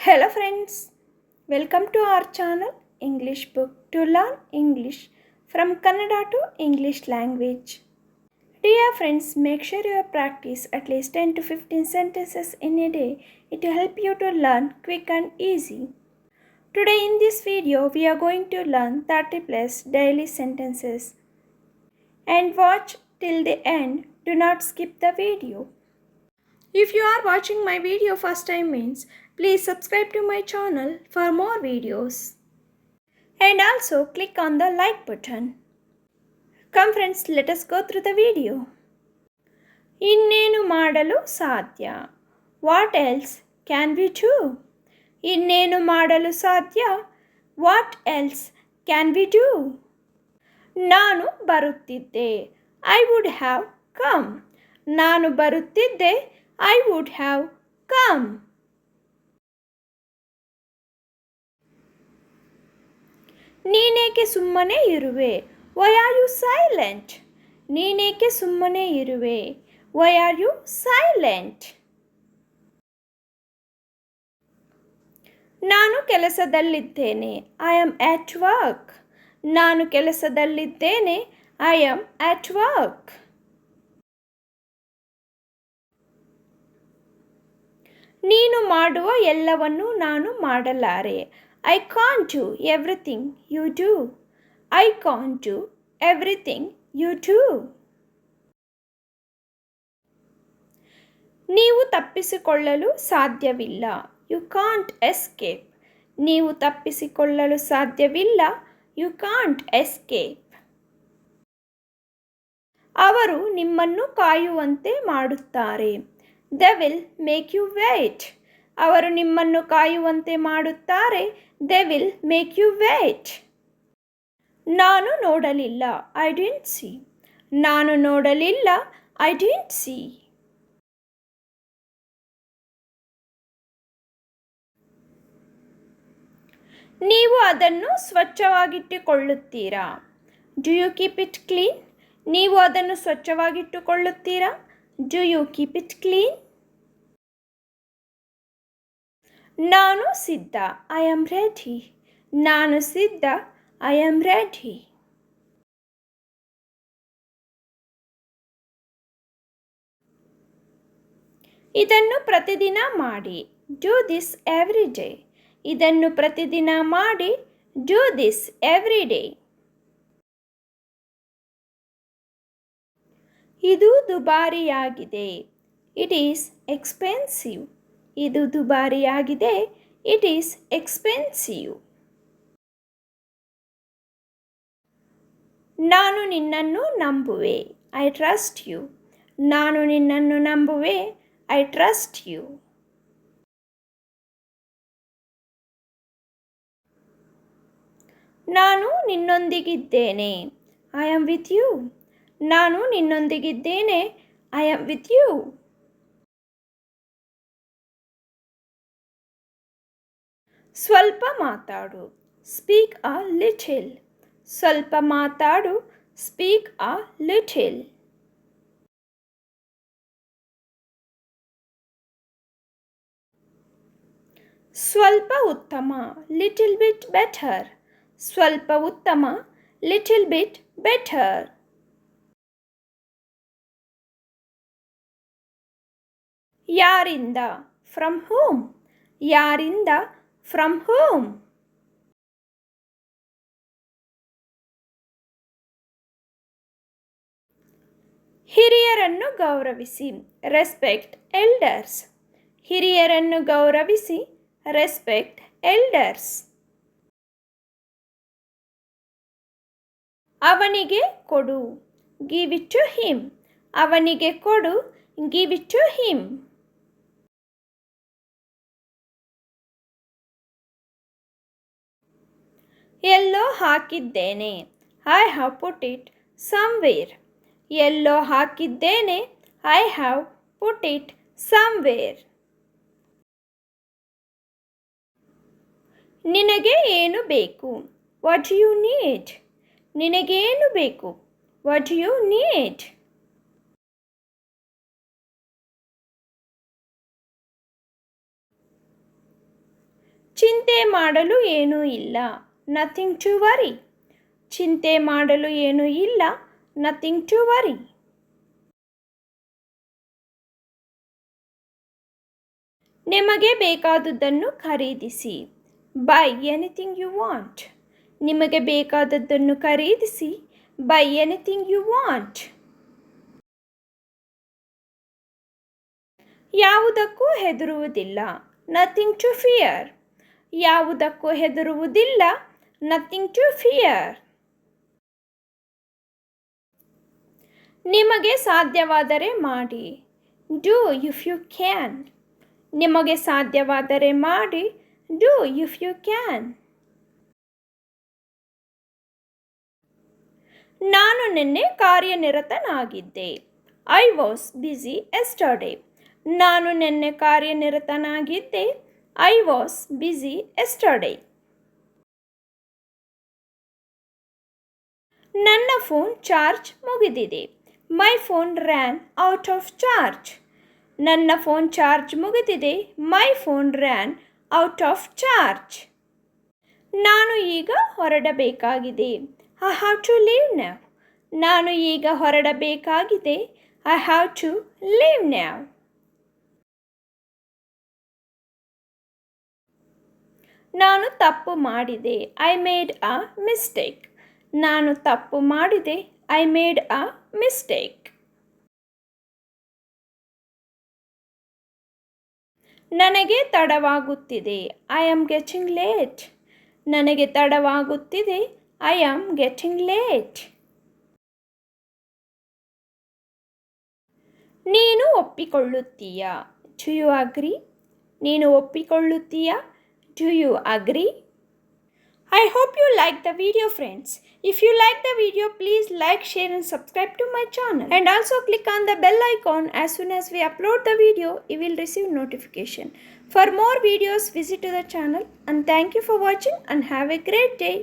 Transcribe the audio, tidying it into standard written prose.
Hello friends, welcome to our channel English Book to learn English from Kannada to English language. Dear friends, make sure you practice at least 10 to 15 sentences in a day. It will help you to learn quick and easy. Today in this video, we are going to learn 30 plus daily sentences. And watch till the end. Do not skip the video. If you are watching my video first time means, please subscribe to my channel for more videos. And also click on the like button. Come friends, let us go through the video. ಇನ್ನೇನು ಮಾಡಲು ಸಾಧ್ಯ? What else can we do? ಇನ್ನೇನು ಮಾಡಲು ಸಾಧ್ಯ? What else can we do? ನಾನು ಬರುತ್ತಿದ್ದೆ. I would have come. ನಾನು ಬರುತ್ತಿದ್ದೆ. I would have come. ನೀನೇಕೆ ಸುಮ್ಮನೆ ಇರುವೆ? Why are you silent? ನೀನೇಕೆ ಸುಮ್ಮನೆ ಇರುವೆ? Why are you silent? ನಾನು ಕೆಲಸದಲ್ಲಿದ್ದೇನೆ. I am at work. ನಾನು ಕೆಲಸದಲ್ಲಿದ್ದೇನೆ. I am at work. ನೀನು ಮಾಡುವ ಎಲ್ಲವನ್ನೂ ನಾನು ಮಾಡಲಾರೆ. I can't do everything you do. I can't do everything you do. ನೀವು ತಪ್ಪಿಸಿಕೊಳ್ಳಲು ಸಾಧ್ಯವಿಲ್ಲ. You can't escape. ನೀವು ತಪ್ಪಿಸಿಕೊಳ್ಳಲು ಸಾಧ್ಯವಿಲ್ಲ. You can't escape. ಅವರು ನಿಮ್ಮನ್ನು ಕಾಯುವಂತೆ ಮಾಡುತ್ತಾರೆ. They will make you wait. ಅವರು ನಿಮ್ಮನ್ನು ಕಾಯುವಂತೆ ಮಾಡುತ್ತಾರೆ. They will make you wait. ನಾನು ನೋಡಲಿಲ್ಲ. I didn't see. ನಾನು ನೋಡಲಿಲ್ಲ. I didn't see. ನೀವು ಅದನ್ನು ಸ್ವಚ್ಛವಾಗಿಟ್ಟುಕೊಳ್ಳುತ್ತೀರಾ? Do you keep it clean? ನೀವು ಅದನ್ನು ಸ್ವಚ್ಛವಾಗಿಟ್ಟುಕೊಳ್ಳುತ್ತೀರಾ? Do you keep it clean? ನಾನು ಸಿದ್ಧ. I am ready. ನಾನು ಸಿದ್ಧ. I am ready. ಇದನ್ನು ಪ್ರತಿದಿನ ಮಾಡಿ. Do this every day. ಇದನ್ನು ಪ್ರತಿದಿನ ಮಾಡಿ. Do this every day. ಇದು ದುಬಾರಿಯಾಗಿದೆ. It is expensive. ಇದು ದುಬಾರಿಯಾಗಿದೆ. It is expensive. ನಾನು ನಿನ್ನನ್ನು ನಂಬುವೆ. I trust you. ನಾನು ನಿನ್ನನ್ನು ನಂಬುವೆ. I trust you. ನಾನು ನಿನ್ನೊಂದಿಗಿದ್ದೇನೆ. I am with you. ನಾನು ನಿನ್ನೊಂದಿಗಿದ್ದೇನೆ. I am with you. ಸ್ವಲ್ಪ ಮಾತಾಡು. Speak a little. ಸ್ವಲ್ಪ ಮಾತಾಡು. Speak a little. ಸ್ವಲ್ಪ ಉತ್ತಮ. Little bit better. ಸ್ವಲ್ಪ ಉತ್ತಮ. Little bit better. ಯಾರಿಂದ? From whom? ಯಾರಿಂದ? From whom? ಹಿರಿಯರನ್ನು ಗೌರವಿಸಿ. Respect elders. ಹಿರಿಯರನ್ನು ಗೌರವಿಸಿ. Respect elders. ಅವನಿಗೆ ಕೊಡು. Give it to him. ಅವನಿಗೆ ಕೊಡು. Give it to him. ಎಲ್ಲೋ ಹಾಕಿದ್ದೇನೆ. I have put it somewhere. ಎಲ್ಲೋ ಹಾಕಿದ್ದೇನೆ. I have put it somewhere. ನಿನಗೆ ಏನು ಬೇಕು? What do you need? ನಿನಗೇನು ಬೇಕು? What do you need? ಚಿಂತೆ ಮಾಡಲು ಏನೂ ಇಲ್ಲ. Nothing to worry. ಚಿಂತೆ ಮಾಡಲು ಏನೂ ಇಲ್ಲ. Nothing to worry. ನಿಮಗೆ ಬೇಕಾದುದನ್ನು ಖರೀದಿಸಿ. Buy anything you want. ನಿಮಗೆ ಬೇಕಾದದ್ದನ್ನು ಖರೀದಿಸಿ. Buy anything you want. ಯಾವುದಕ್ಕೂ ಹೆದರುವುದಿಲ್ಲ. Nothing to fear. ಯಾವುದಕ್ಕೂ ಹೆದರುವುದಿಲ್ಲ. Nothing to fear. ನಿಮಗೆ ಸಾಧ್ಯವಾದರೆ ಮಾಡಿ. Do if you can. ನಿಮಗೆ ಸಾಧ್ಯವಾದರೆ ಮಾಡಿ. Do if you can. ನಾನು ನಿನ್ನೆ ಕಾರ್ಯನಿರತನಾಗಿದ್ದೆ. I was busy yesterday. ನಾನು ನಿನ್ನೆ ಕಾರ್ಯನಿರತನಾಗಿದ್ದೆ. I was busy yesterday. ನನ್ನ ಫೋನ್ ಚಾರ್ಜ್ ಮುಗಿದಿದೆ. My phone ran out of charge. ನನ್ನ ಫೋನ್ ಚಾರ್ಜ್ ಮುಗಿದಿದೆ. My phone ran out of charge. ನಾನು ಈಗ ಹೊರಡಬೇಕಾಗಿದೆ. I have to leave now. ನಾನು ಈಗ ಹೊರಡಬೇಕಾಗಿದೆ. I have to leave now. ನಾನು ತಪ್ಪು ಮಾಡಿದೆ. I made a mistake. ನಾನು ತಪ್ಪು ಮಾಡಿದೆ. I made a mistake. ನನಗೆ ತಡವಾಗುತ್ತಿದೆ. I am getting late. ನನಗೆ ತಡವಾಗುತ್ತಿದೆ. I am getting late. ನೀನು ಒಪ್ಪಿಕೊಳ್ಳುತ್ತೀಯಾ? Do you agree? ನೀನು ಒಪ್ಪಿಕೊಳ್ಳುತ್ತೀಯಾ? Do you agree? I hope you liked the video, friends. If you like the video, please like, share and subscribe to my channel. And also click on the bell icon. As soon as we upload the video, you will receive notification. For more videos, visit to the channel. And thank you for watching and have a great day.